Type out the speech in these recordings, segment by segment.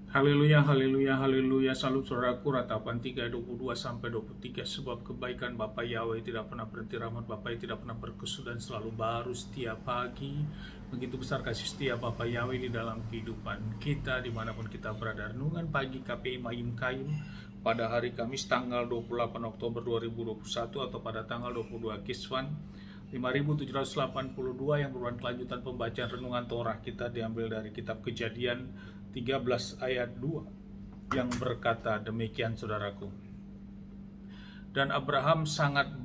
Haleluya, haleluya, haleluya. Salam saudaraku, ratapan 3:22 sampai 23. Sebab kebaikan Bapa Yahweh tidak pernah berhenti, rahmat Bapa tidak pernah berkesudahan, selalu baru setiap pagi. Begitu besar kasih setia Bapa Yahweh di dalam kehidupan kita dimanapun kita berada. Renungan pagi KPI Mayim Kayum pada hari Kamis tanggal 28 Oktober 2021 atau pada tanggal 22 Kiswan 5782 yang merupakan kelanjutan pembacaan renungan Torah kita diambil dari kitab Kejadian 13 ayat 2 yang berkata demikian, saudaraku. Dan Abram sangat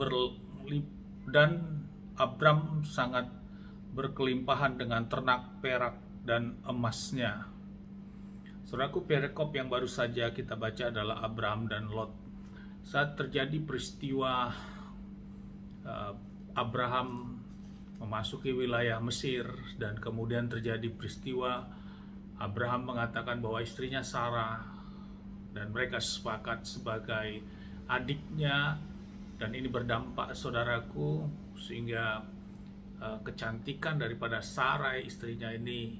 berkelimpahan dengan ternak, perak, dan emasnya. Saudaraku, perikop yang baru saja kita baca adalah Abram dan Lot. Saat terjadi peristiwa Abraham memasuki wilayah Mesir dan kemudian terjadi peristiwa Abraham mengatakan bahwa istrinya Sarah dan mereka sepakat sebagai adiknya, dan ini berdampak, saudaraku, sehingga kecantikan daripada Sarah istrinya ini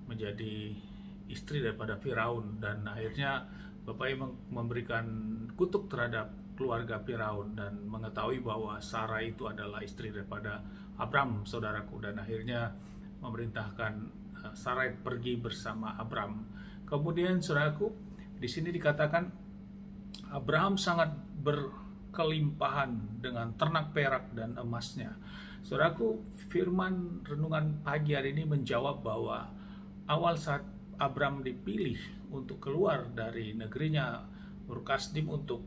menjadi istri daripada Firaun, dan akhirnya Bapak memberikan kutuk terhadap keluarga Firaun dan mengetahui bahwa Sarah itu adalah istri daripada Abram, saudaraku, dan akhirnya memerintahkan Sarai pergi bersama Abram. Kemudian, saudaraku, di sini dikatakan Abraham sangat berkelimpahan dengan ternak, perak, dan emasnya. Saudaraku, firman renungan pagi hari ini menjawab bahwa awal saat Abram dipilih untuk keluar dari negerinya Ur Kasdim untuk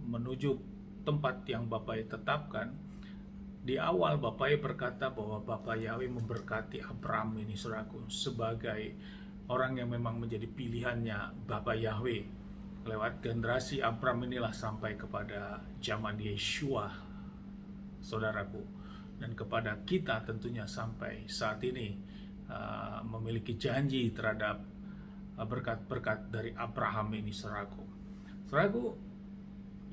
menuju tempat yang Bapak tetapkan, di awal Bapak berkata bahwa Bapak Yahweh memberkati Abram ini, saudaraku, sebagai orang yang memang menjadi pilihannya Bapak Yahweh. Lewat generasi Abram inilah sampai kepada zaman Yeshua, saudaraku, dan kepada kita tentunya sampai saat ini memiliki janji terhadap berkat-berkat dari Abraham ini, saudaraku. Saudaraku,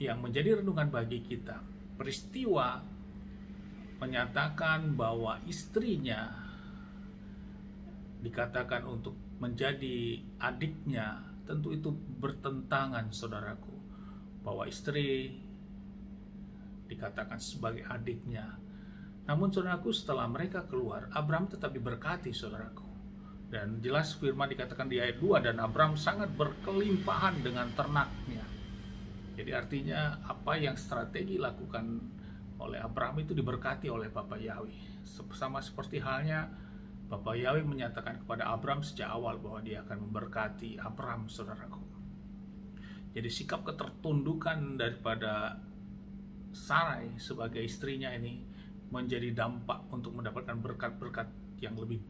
yang menjadi renungan bagi kita, peristiwa menyatakan bahwa istrinya dikatakan untuk menjadi adiknya, tentu itu bertentangan, saudaraku, bahwa istri dikatakan sebagai adiknya. Namun, saudaraku, setelah mereka keluar, Abram tetap diberkati, saudaraku. Dan jelas firman dikatakan di ayat 2, dan Abram sangat berkelimpahan dengan ternaknya. Jadi artinya apa yang strategi lakukan oleh Abraham itu diberkati oleh Bapak Yahweh. Sama seperti halnya Bapak Yahweh menyatakan kepada Abraham sejak awal bahwa dia akan memberkati Abraham, saudaraku. Jadi sikap ketertundukan daripada Sarai sebagai istrinya ini menjadi dampak untuk mendapatkan berkat-berkat yang lebih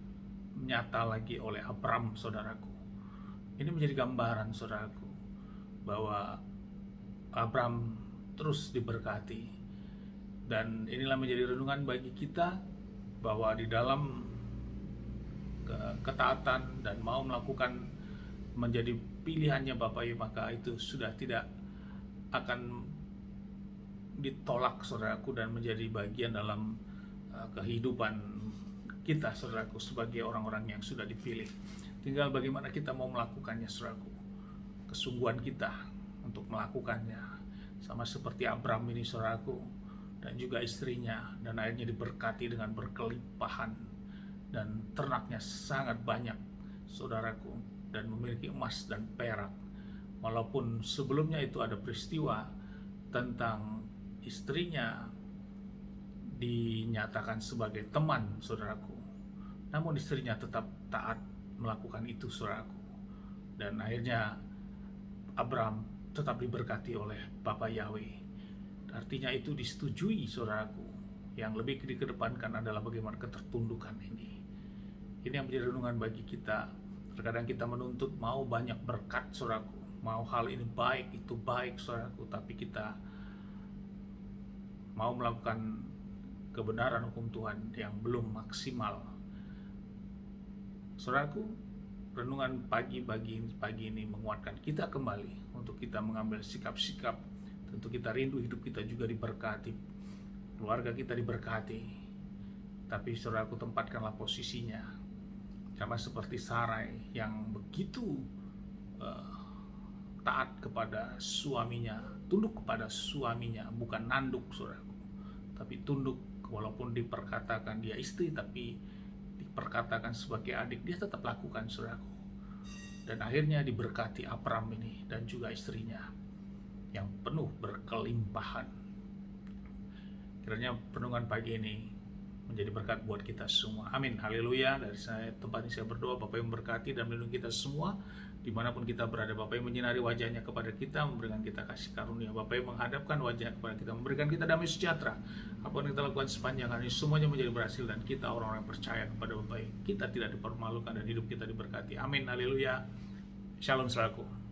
nyata lagi oleh Abraham, saudaraku. Ini menjadi gambaran, saudaraku, bahwa Abraham terus diberkati. Dan inilah menjadi renungan bagi kita bahwa di dalam ketaatan dan mau melakukan menjadi pilihannya Bapak Ibu, maka itu sudah tidak akan ditolak, saudaraku, dan menjadi bagian dalam kehidupan kita, saudaraku, sebagai orang-orang yang sudah dipilih. Tinggal bagaimana kita mau melakukannya, saudaraku, kesungguhan kita untuk melakukannya, sama seperti Abram ini, saudaraku, dan juga istrinya, dan akhirnya diberkati dengan berkelimpahan dan ternaknya sangat banyak, saudaraku, dan memiliki emas dan perak. Walaupun sebelumnya itu ada peristiwa tentang istrinya dinyatakan sebagai teman, saudaraku, namun istrinya tetap taat melakukan itu, saudaraku, dan akhirnya Abram tetap diberkati oleh Bapak Yahweh. Artinya itu disetujui, saudaraku. Yang lebih dikedepankan adalah bagaimana ketertundukan ini. Ini yang menjadi renungan bagi kita. Terkadang kita menuntut mau banyak berkat, saudaraku, mau hal ini baik, itu baik, saudaraku, tapi kita mau melakukan kebenaran hukum Tuhan yang belum maksimal. Saudaraku, renungan pagi ini menguatkan kita kembali untuk kita mengambil sikap-sikap. Tentu kita rindu hidup kita juga diberkati, keluarga kita diberkati, tapi saudaraku, tempatkanlah posisinya. Sama seperti Sarai yang begitu taat kepada suaminya, tunduk kepada suaminya, bukan nanduk, saudaraku, tapi tunduk. Walaupun diperkatakan dia istri, tapi diperkatakan sebagai adik, dia tetap lakukan, saudaraku. Dan akhirnya diberkati Abram ini dan juga istrinya yang penuh berkelimpahan. Kiranya renungan pagi ini menjadi berkat buat kita semua. Amin. Haleluya. Dari saya tempat ini saya berdoa, Bapak yang memberkati dan melindungi kita semua dimanapun kita berada. Bapak yang menyinari wajahnya kepada kita, memberikan kita kasih karunia. Bapak yang menghadapkan wajah kepada kita, memberikan kita damai sejahtera. Apa yang kita lakukan sepanjang hari, semuanya menjadi berhasil, dan kita orang-orang yang percaya kepada Bapak, kita tidak dipermalukan dan hidup kita diberkati. Amin. Haleluya. Shalom, saudaraku.